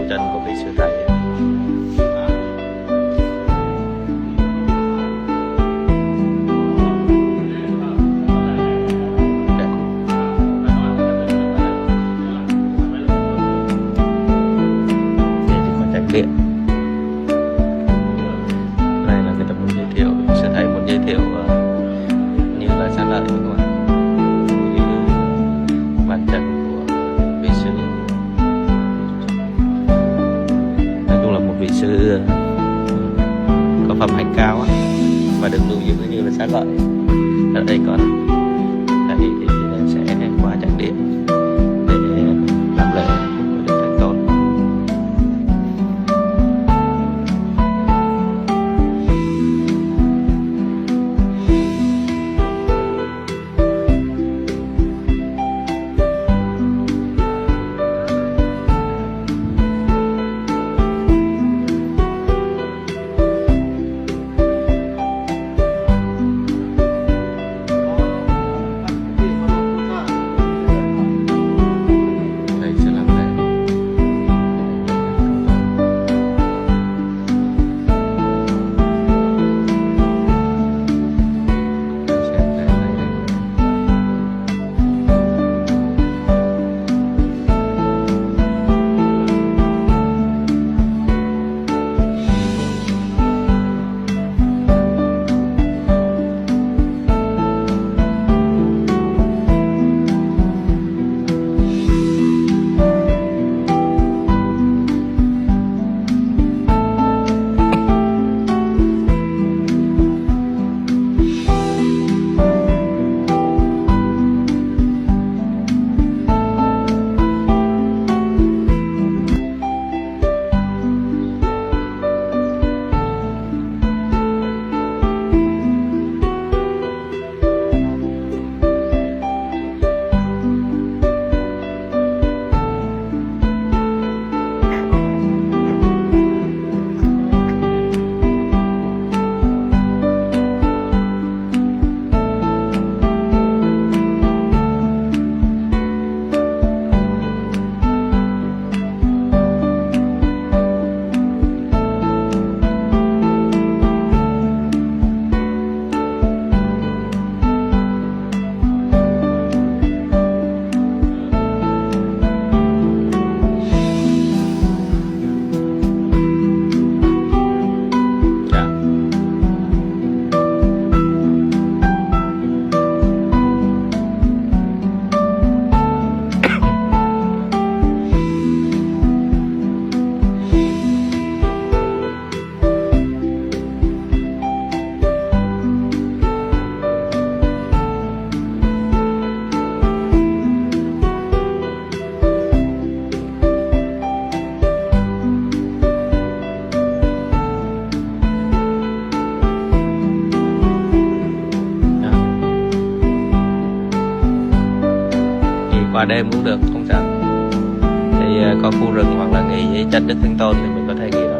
chân của vị sư thầy. Điện này là người ta muốn giới thiệu, sư thầy muốn giới thiệu như là xá lợi các bạn, như bàn chân của vị sư. Nói chung là một vị sư có phẩm hạnh cao á, và được lưu giữ như là xá lợi. Ở đây còn đây thì sẽ qua tràng điện để làm lễ của Đức Thánh Tôn. Qua đêm cũng được, không sao. Thì có khu rừng hoặc là nghỉ chân Đức Thánh Tôn thì mình có thể nghỉ đó.